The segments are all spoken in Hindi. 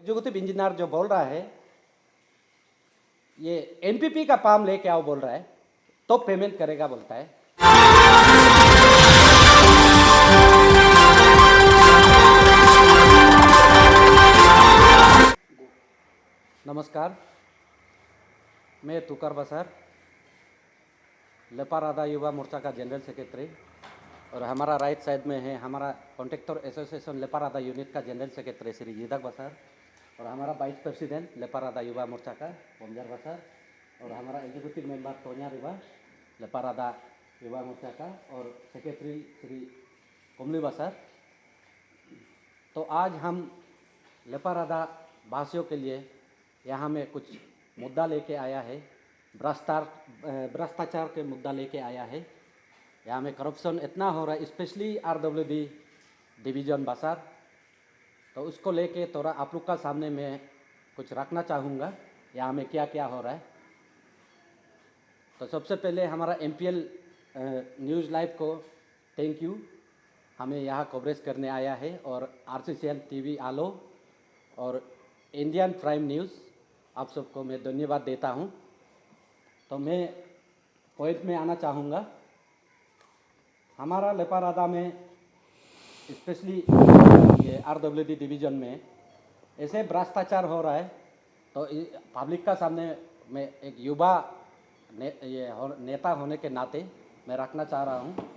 एग्जीक्यूटिव इंजीनियर जो बोल रहा है ये एनपीपी का काम लेके आओ बोल रहा है तो पेमेंट करेगा बोलता है। नमस्कार, मैं तुकार बसर, लेपारादा युवा मोर्चा का जनरल सेक्रेटरी, और हमारा राइट साइड में है हमारा कॉन्ट्रैक्टर एसोसिएशन लेपारादा यूनिट का जनरल सेक्रेटरी श्री जीदक बसर, और हमारा वाइस प्रेसिडेंट लेपारादा युवा मोर्चा का पोमजार बसर, और हमारा executive member Tonya Riva Leparada Yuva Morcha का, और सेक्रेटरी श्री कोमली बसर। तो आज हम लेपारादा वासियों के लिए यहाँ में कुछ मुद्दा लेके आया है, भ्रष्टाचार के मुद्दा लेके आया है। यहाँ में करप्शन इतना हो रहा है, स्पेशली आरडब्ल्यूडी डिवीज़न बसार, तो उसको लेके थोड़ा आप लोग का सामने मैं कुछ रखना चाहूँगा यहाँ में क्या क्या हो रहा है। तो सबसे पहले हमारा एमपीएल न्यूज़ लाइव को थैंक यू, हमें यहाँ कवरेज करने आया है, और आरसीसीएन टीवी आलो और इंडियन प्राइम न्यूज़, आप सबको मैं धन्यवाद देता हूँ। तो मैं पॉइंट में आना चाहूँगा। हमारा लेपारादा में स्पेशली ये आरडब्ल्यूडी डिवीज़न में ऐसे भ्रष्टाचार हो रहा है, तो पब्लिक का सामने मैं एक युवा नेता होने के नाते मैं रखना चाह रहा हूँ।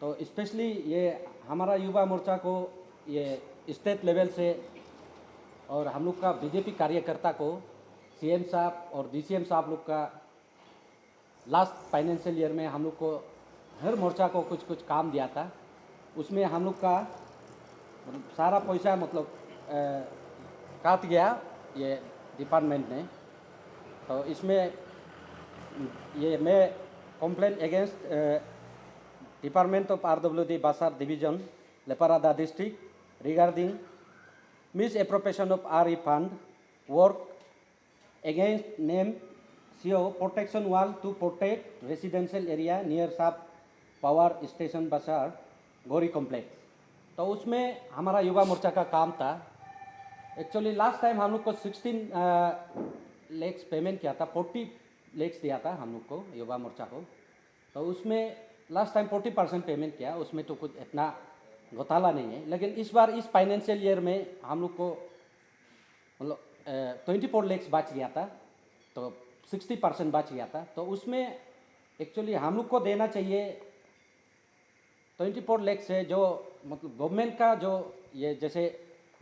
तो स्पेशली ये हमारा युवा मोर्चा को ये स्टेट लेवल से और हम लोग का बीजेपी कार्यकर्ता को सीएम साहब और डीसीएम साहब लोग का लास्ट फाइनेंशियल ईयर में हम लोग को हर मोर्चा को कुछ कुछ काम दिया था। उसमें हम लोग का सारा पैसा काट गया ये डिपार्टमेंट ने। तो इसमें ये मैं complaint against department of RWD Basar division Leparada district regarding misappropriation of RE fund work against name CO protection wall to protect residential area near Sub Power Station Basar Gori Complex। तो उसमें हमारा युवा मोर्चा का काम था। एक्चुअली लास्ट टाइम हम लोग को 16 लेक्स पेमेंट किया था, 40 लेक्स दिया था हम लोग को युवा मोर्चा को। तो उसमें लास्ट टाइम 40% पेमेंट किया, उसमें तो कुछ इतना घोटाला नहीं है। लेकिन इस बार इस फाइनेंशियल ईयर में हम लोग को 24 लेक्स बच गया था, तो 60% बच गया था। तो उसमें एक्चुअली हम लोग को देना चाहिए 24 लेक्स से जो गवर्नमेंट का जो ये जैसे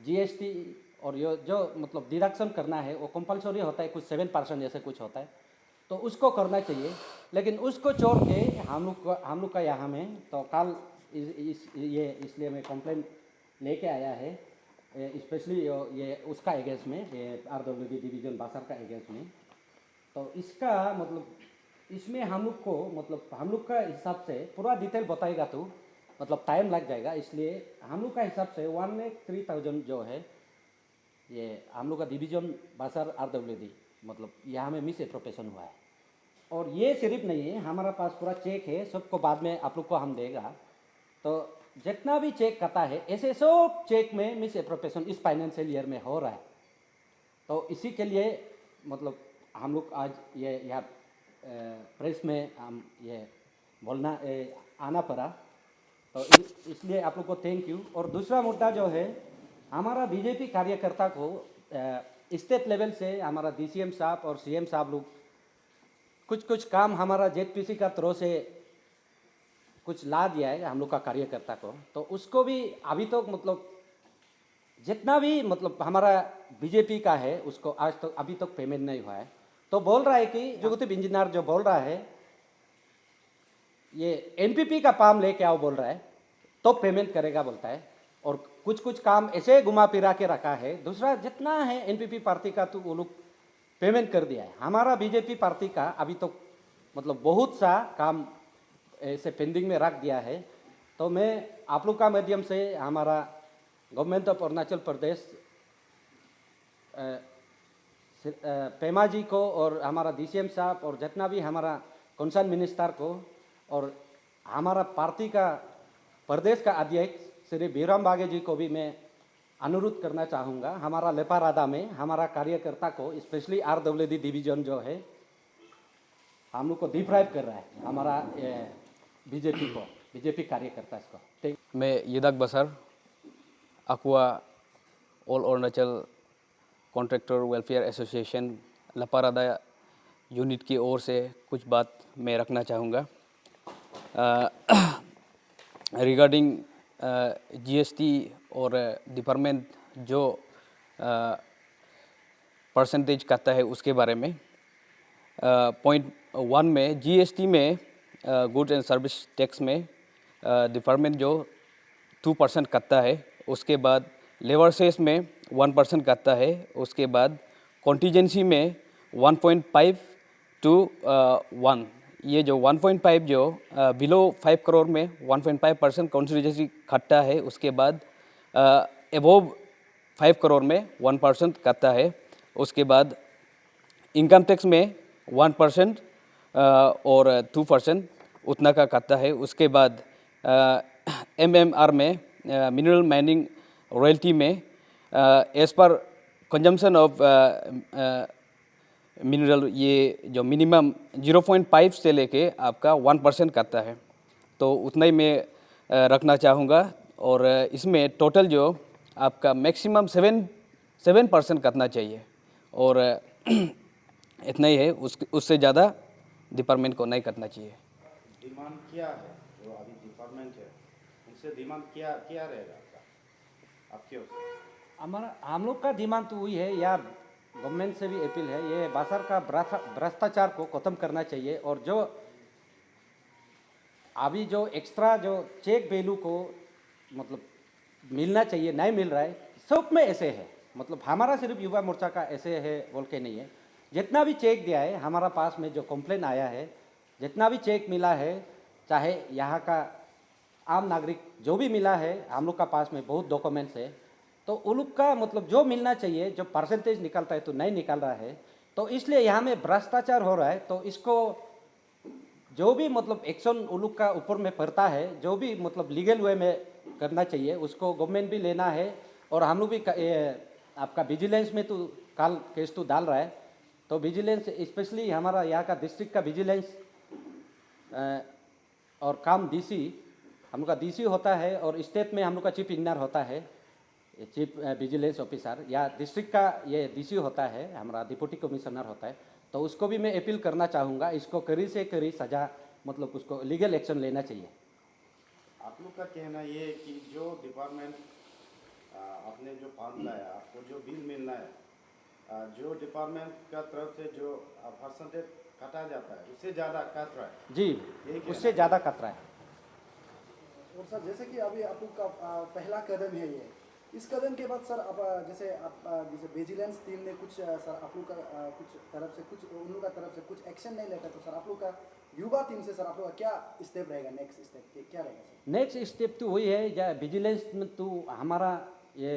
जीएसटी और ये जो डिडक्शन करना है वो कंपलसरी होता है, कुछ 7% ऐसे कुछ होता है, तो उसको करना चाहिए। लेकिन उसको छोड़ के हम लोग का यहाँ में तो कल इसलिए मैं कंप्लेंट लेके आया है, स्पेशली ये उसका एगेंस्ट में, ये आरडब्ल्यूडी डिवीज़न बासर का एगेंस्ट में। तो इसका इसमें हम लोग को हम लोग का हिसाब से पूरा डिटेल बताएगा तो टाइम लग जाएगा। इसलिए हम लोग का हिसाब से 1,03,000 जो है ये हम लोग का डिवीज़न बासर आरडब्ल्यूडी यहाँ में मिस एप्रोप्रिएशन हुआ है। और ये सिर्फ नहीं है, हमारा पास पूरा चेक है, सबको बाद में आप लोग को हम देगा। तो जितना भी चेक करता है ऐसे सब चेक में मिस एप्रोप्रिएशन इस फाइनेंशियल ईयर में हो रहा है। तो इसी के लिए हम लोग आज ये यहाँ प्रेस में हम ये बोलना आना पड़ा। तो इसलिए आप लोग को थैंक यू। और दूसरा मुद्दा जो है, हमारा बीजेपी कार्यकर्ता को स्टेट लेवल से हमारा डीसीएम साहब और सीएम साहब लोग कुछ काम हमारा जेडपीसी का तरफ से कुछ ला दिया है हम लोग का कार्यकर्ता को। तो उसको भी अभी तो जितना भी हमारा बीजेपी का है उसको आज तक अभी तक पेमेंट नहीं हुआ है। तो बोल रहा है कि एग्जीक्यूटिव इंजीनियर जो बोल रहा है ये एनपीपी का काम लेके आओ बोल रहा है तो पेमेंट करेगा बोलता है। और कुछ काम ऐसे घुमा फिरा के रखा है। दूसरा जितना है एनपीपी पार्टी का तो वो लोग पेमेंट कर दिया है। हमारा बीजेपी पार्टी का अभी तो बहुत सा काम ऐसे पेंडिंग में रख दिया है। तो मैं आप लोग का माध्यम से हमारा गवर्नमेंट ऑफ अरुणाचल प्रदेश पेमा जी को और हमारा डीसीएम साहब और जितना भी हमारा कंसर्न मिनिस्टर को और हमारा पार्टी का प्रदेश का अध्यक्ष श्री बीराम बागे जी को भी मैं अनुरोध करना चाहूँगा हमारा लेपारादा में हमारा कार्यकर्ता को, स्पेशली RWD डिवीजन जो है हम लोग को डिप्राइव कर रहा है, हमारा बीजेपी कार्यकर्ता इसको। मैं यिदाक बसर अक्वा all Arunachal contractor welfare association Laparada unit की ओर से कुछ बात मैं रखना चाहूँगा रिगार्डिंग GST और डिपार्टमेंट जो परसेंटेज करता है उसके बारे में। पॉइंट 1 में GST में गुड्स एंड सर्विस टैक्स में डिपार्टमेंट जो 2% काटता है, उसके बाद लेबर सेस में 1% काटता है, उसके बाद कॉन्टीजेंसी में 1.5 to 1, ये जो 1.5 जो बिलो 5 करोड़ में 1.5% कॉन्टीजेंसी काटता है, उसके बाद एबोव 5 करोड़ में 1% काटता है, उसके बाद इनकम टैक्स में 1% और 2% उतना का काटता है, उसके बाद MMR में मिनरल माइनिंग रॉयल्टी में एज पर कंजम्पशन ऑफ मिनरल ये जो मिनिमम 0.5 से लेके आपका 1% काटता है, तो उतना ही मैं रखना चाहूँगा। और इसमें टोटल जो आपका मैक्सिमम 7% काटना चाहिए और इतना ही है, उससे ज़्यादा डिपार्टमेंट को नहीं करना चाहिए। डिमांड क्या है जो अभी डिपार्टमेंट है उनसे डिमांड क्या क्या रहेगा आपके ओर से? हमारा हम लोग का डिमांड तो वही है यार, गवर्नमेंट से भी अपील है, ये बाजार का भ्रष्टाचार को ख़त्म करना चाहिए और जो अभी जो एक्स्ट्रा जो चेक वैल्यू को मतलब मिलना चाहिए नहीं मिल रहा है, सब में ऐसे है। मतलब हमारा सिर्फ युवा मोर्चा का ऐसे है बोल के नहीं है, जितना भी चेक दिया है हमारा पास में जो कंप्लेन आया है, जितना भी चेक मिला है, चाहे यहाँ का आम नागरिक जो भी मिला है, हम लोग का पास में बहुत डॉक्यूमेंट्स है, तो उन लोग का मतलब जो मिलना चाहिए जो परसेंटेज निकलता है तो नहीं निकल रहा है, तो इसलिए यहाँ में भ्रष्टाचार हो रहा है। तो इसको जो भी मतलब एक्शन उन लोग का ऊपर में पड़ता है, जो भी मतलब लीगल वे में करना चाहिए उसको गवर्नमेंट भी लेना है। और हम लोग भी आपका विजिलेंस में तो काल केस तो डाल रहा है, तो विजिलेंस स्पेशली हमारा यहाँ का डिस्ट्रिक्ट का विजिलेंस और काम DC हम लोग का DC होता है और स्टेट में हम लोग का चीफ इंजीनियर होता है, चीफ विजिलेंस ऑफिसर, या डिस्ट्रिक्ट का ये DC होता है, हमारा डिप्टी कमिश्नर होता है। तो उसको भी मैं अपील करना चाहूँगा, इसको कड़ी से कड़ी सज़ा मतलब उसको लीगल एक्शन लेना चाहिए। आप लोग का कहना ये है कि जो डिपार्टमेंट आपने जो फंड लाया, आपको जो बिल मिलना है, जो डिपार्टमेंट का तरफ से जो परसेंटेज काटा जाता है उससे ज़्यादा काट रहा है। जी, उससे ज़्यादा काट रहा है। और सर जैसे कि अभी आप लोग का पहला कदम है ये, इस कदम के बाद सर अब जैसे विजिलेंस टीम ने कुछ सर आप लोग का कुछ तरफ से कुछ उन लोग का तरफ से कुछ एक्शन नहीं लेता, तो सर आप लोग का युवा टीम से सर आप लोग का क्या स्टेप रहेगा, नेक्स्ट स्टेप क्या रहेगा सर? नेक्स्ट स्टेप तो वही है, या विजिलेंस में तो हमारा ये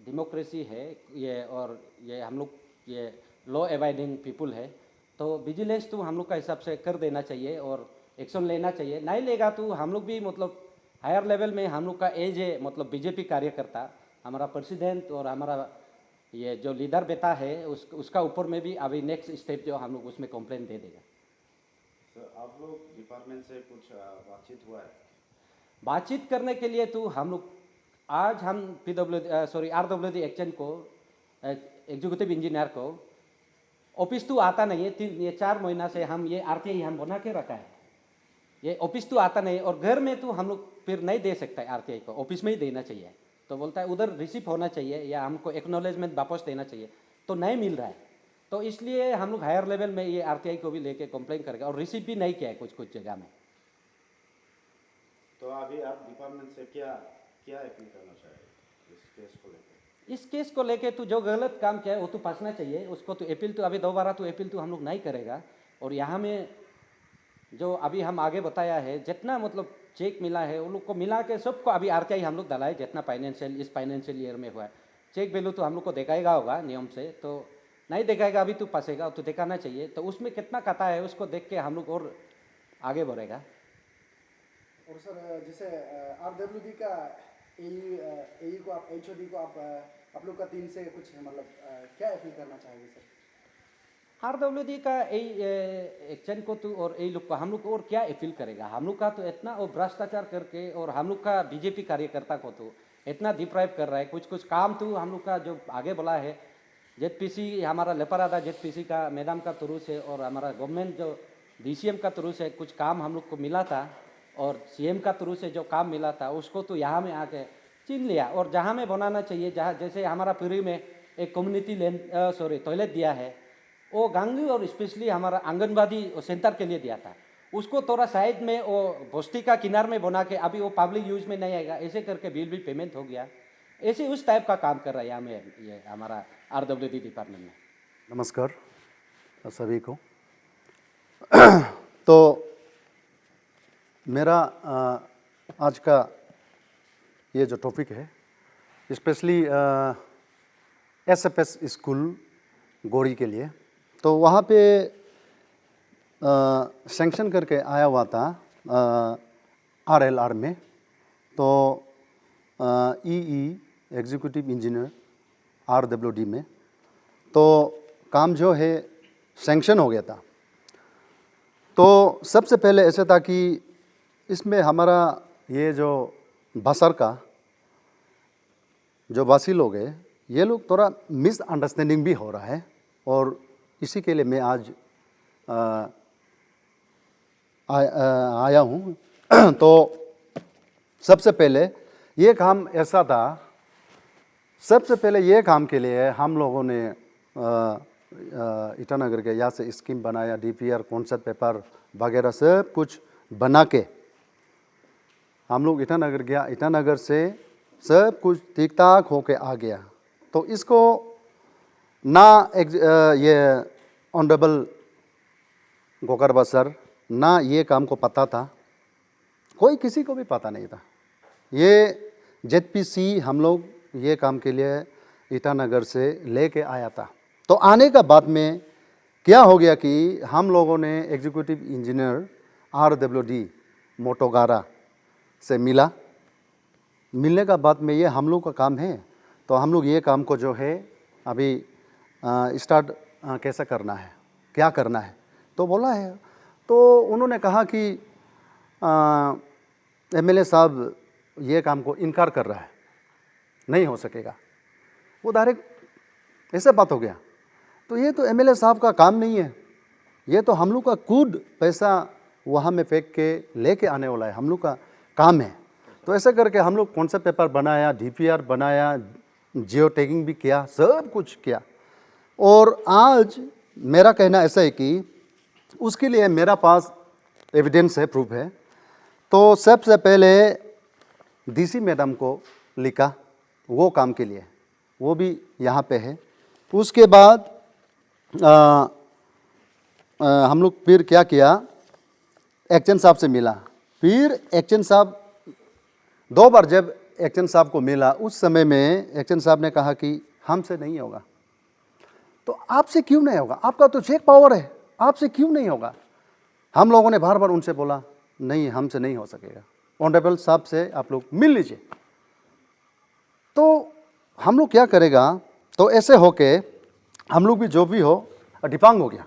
डेमोक्रेसी है ये, और ये हम लोग ये लॉ अबाइडिंग पीपुल है, तो विजिलेंस तो हम लोग का हिसाब से कर देना चाहिए और एक्शन लेना चाहिए। नहीं लेगा तो हम लोग भी मतलब हायर लेवल में हम लोग का एज है मतलब बीजेपी कार्यकर्ता, हमारा प्रेसिडेंट और हमारा ये जो लीडर बेटा है उसका ऊपर में भी अभी नेक्स्ट स्टेप जो हम लोग उसमें कंप्लेन दे देगा। सर आप लोग डिपार्टमेंट से कुछ बातचीत हुआ है? बातचीत करने के लिए तो हम लोग आज हम RWD एक्शन को एग्जीक्यूटिव इंजीनियर को ऑफिस तो आता नहीं है, ये 4 महीना से हम ये RTI हम बना के रखा है, ये ऑफिस तो आता नहीं, और घर में तो हम लोग फिर नहीं दे सकता है RTI को, ऑफिस में ही देना चाहिए। तो बोलता है उधर रिसीव होना चाहिए या हमको एक्नॉलेजमेंट वापस देना चाहिए, तो नहीं मिल रहा है, तो इसलिए हम लोग हायर लेवल में ये RTI को भी लेके कंप्लेन करेगा, और रिसीव भी नहीं किया है कुछ जगह में। तो अभी आप डिपार्टमेंट से क्या क्या अपील करना चाहिए इस केस को लेकर? इस केस को लेके तो जो गलत काम किया है वो तो फंसना चाहिए, उसको तो अपील तो अभी दोबारा तो अपील तो हम लोग नहीं करेगा। और यहाँ में जो अभी हम आगे बताया है, जितना मतलब चेक मिला है उन लोग को मिला के सबको अभी RTI हम लोग डाला है, जितना इस फाइनेंशियल ईयर में हुआ है। चेक वैल्यू तो हम लोग को दिखाएगा होगा नियम से, तो नहीं दिखाएगा अभी तो फंसेगा, तो दिखाना चाहिए, तो उसमें कितना कटा है उसको देख के हम लोग और आगे बढ़ेगा। और सर जैसे RWD का ए को आप HOD को आप लोग का टीम से कुछ मतलब क्या अपील करना चाहेंगे सर? RWD का एक्शन को तो और ये लोग को हम लोग को और क्या अपील करेगा? हम लोग का तो इतना वो भ्रष्टाचार करके और हम लोग का बीजेपी कार्यकर्ता को तो इतना डिप्राइव कर रहा है। कुछ कुछ काम तो हम लोग का जो आगे बढ़ा है ZPC हमारा लेपरादा ZPC का मैडम का थ्रू से और हमारा गवर्नमेंट जो DCM का थ्रू से कुछ काम हम लोग को मिला था और CM का थ्रू से जो काम मिला था उसको तो यहाँ में आके छीन लिया। और जहाँ में बनाना चाहिए, जहाँ जैसे हमारा पुरी में एक कम्युनिटी टॉयलेट दिया है, वो गांगी और स्पेशली हमारा आंगनबाड़ी सेंटर के लिए दिया था, उसको थोड़ा साइड में वो बस्ती का किनार में बना के अभी वो पब्लिक यूज में नहीं आएगा, ऐसे करके बिल भी पेमेंट हो गया। ऐसे उस टाइप का काम कर रहा है यहाँ में ये हमारा RWD डिपार्टमेंट में। नमस्कार सभी को। तो मेरा आज का ये जो टॉपिक है स्पेशली SFS स्कूल गोरी के लिए, तो वहाँ पे सैंक्शन करके आया हुआ था RLR में। तो EE एग्जीक्यूटिव इंजीनियर RWD में तो काम जो है सैंक्शन हो गया था। तो सबसे पहले ऐसा था कि इसमें हमारा ये जो बसर का जो वासी लोग हैं, ये लोग थोड़ा मिसअंडरस्टैंडिंग भी हो रहा है और इसी के लिए मैं आज आया हूँ। तो सबसे पहले ये काम ऐसा था, सबसे पहले ये काम के लिए हम लोगों ने ईटानगर के यहाँ से स्कीम बनाया, DPR कॉन्सेप्ट पेपर वगैरह सब कुछ बना के हम लोग ईटानगर गया, ईटानगर से सब कुछ ठीक ठाक होके आ गया। तो इसको ना ये ऑनरेबल गोकरबा सर ना ये काम को पता था, कोई किसी को भी पता नहीं था। ये ZPC हम लोग ये काम के लिए ईटानगर से लेके आया था। तो आने का बाद में क्या हो गया कि हम लोगों ने एग्जीक्यूटिव इंजीनियर RWD मोटोगारा से मिला। मिलने का बाद में ये हम लोग का काम है, तो हम लोग ये काम को जो है अभी स्टार्ट कैसा करना है, क्या करना है, तो बोला है। तो उन्होंने कहा कि MLA साहब ये काम को इनकार कर रहा है, नहीं हो सकेगा। वो डायरेक्ट ऐसा बात हो गया। तो ये तो MLA साहब का काम नहीं है, ये तो हम लोग का खुद पैसा वहाँ में फेंक के लेके आने वाला है, हम लोग का काम है। तो ऐसा करके हम लोग कॉन्सेप्ट पेपर बनाया, DPR बनाया, जियो टैगिंग भी किया, सब कुछ किया। और आज मेरा कहना ऐसा है कि उसके लिए मेरा पास एविडेंस है, प्रूफ है। तो सबसे पहले DC मैडम को लिखा वो काम के लिए, वो भी यहाँ पे है। उसके बाद हम लोग फिर क्या किया, एक्शन साहब से मिला। फिर एक्शन साहब 2 बार जब एक्शन साहब को मिला, उस समय में एक्शन साहब ने कहा कि हमसे नहीं होगा। तो आपसे क्यों नहीं होगा, आपका तो चेक पावर है, आपसे क्यों नहीं होगा। हम लोगों ने बार बार उनसे बोला नहीं, हमसे नहीं हो सकेगा, ऑनरेबल साहब से आप लोग मिल लीजिए। तो हम लोग क्या करेगा, तो ऐसे होके हम लोग भी जो भी हो डिपांग हो गया।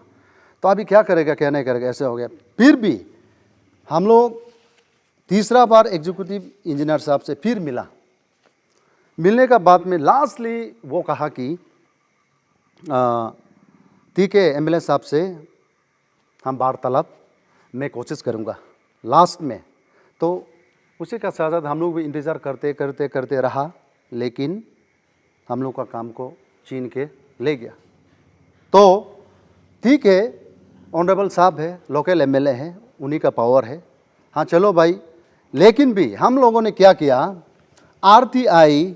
तो अभी क्या करेगा क्या नहीं करेगा, ऐसे हो गया। फिर भी हम लोग तीसरा बार एग्जीक्यूटिव इंजीनियर साहब से फिर मिला। मिलने का बाद में लास्टली वो कहा कि ठीक है MLA साहब से हम वार्तालाप मैं कोशिश करूँगा लास्ट में। तो उसी का साथ साथ हम लोग भी इंतज़ार करते करते करते रहा, लेकिन हम लोग का काम को छीन के ले गया। तो ठीक है, ऑनरेबल साहब है, लोकल MLA है, उन्हीं का पावर है, हाँ चलो भाई। लेकिन भी हम लोगों ने क्या किया, RTI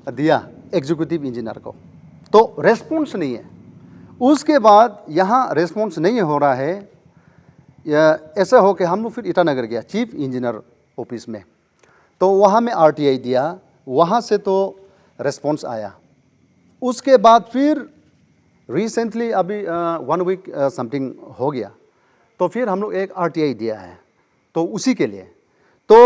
दिया एग्जीक्यूटिव इंजीनियर को, तो रेस्पॉन्स नहीं है। उसके बाद यहाँ रेस्पॉन्स नहीं हो रहा है, ऐसा हो के हम लोग फिर ईटानगर गया चीफ इंजीनियर ऑफिस में। तो वहाँ में RTI दिया, वहाँ से तो रेस्पॉन्स आया। उसके बाद फिर रिसेंटली अभी 1 वीक समथिंग हो गया, तो फिर हम लोग एक RTI दिया है, तो उसी के लिए। तो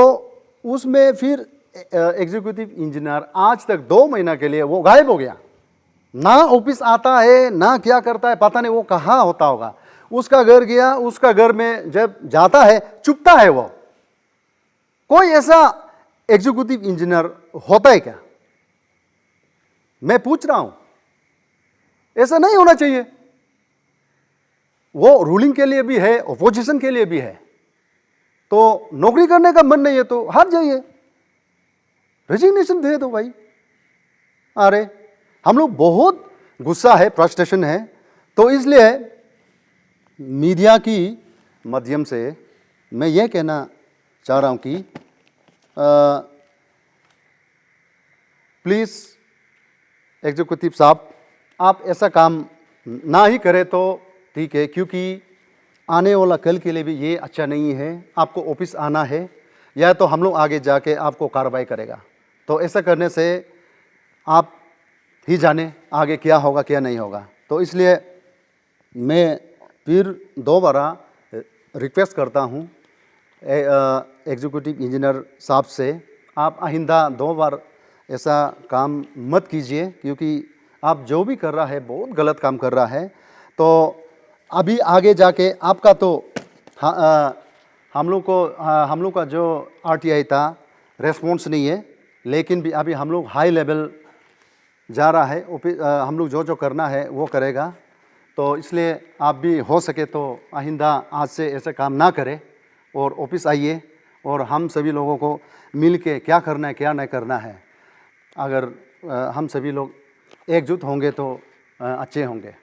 उसमें फिर एग्जीक्यूटिव इंजीनियर आज तक 2 महीना के लिए वो गायब हो गया, ना ऑफिस आता है ना क्या करता है, पता नहीं वो कहाँ होता होगा। उसका घर गया, उसका घर में जब जाता है चुपता है वो। कोई ऐसा एग्जीक्यूटिव इंजीनियर होता है क्या? मैं पूछ रहा हूं, ऐसा नहीं होना चाहिए। वो रूलिंग के लिए भी है, ऑपोजिशन के लिए भी है। तो नौकरी करने का मन नहीं है तो हट जाइए, रेजिग्नेशन दे दो भाई। अरे हम लोग बहुत गुस्सा है, फ्रस्ट्रेशन है, तो इसलिए मीडिया की माध्यम से मैं ये कहना चाह रहा हूं कि प्लीज़ एग्जीक्यूटिव साहब, आप ऐसा काम ना ही करें तो ठीक है, क्योंकि आने वाला कल के लिए भी ये अच्छा नहीं है। आपको ऑफिस आना है या तो हम लोग आगे जाके आपको कार्रवाई करेगा। तो ऐसा करने से आप ही जाने आगे क्या होगा क्या नहीं होगा। तो इसलिए मैं फिर दोबारा रिक्वेस्ट करता हूँ एग्जीक्यूटिव इंजीनियर साहब से, आप आइंदा 2 बार ऐसा काम मत कीजिए, क्योंकि आप जो भी कर रहा है बहुत गलत काम कर रहा है। तो अभी आगे जाके आपका तो हम लोग का जो RTI था रेस्पॉन्स नहीं है, लेकिन भी अभी हम लोग हाई लेवल जा रहा है। हम लोग जो करना है वो करेगा। तो इसलिए आप भी हो सके तो आइंदा आज से ऐसा काम ना करें और ऑफिस आइए और हम सभी लोगों को मिल के क्या करना है क्या नहीं करना है, अगर हम सभी लोग एकजुट होंगे तो अच्छे होंगे।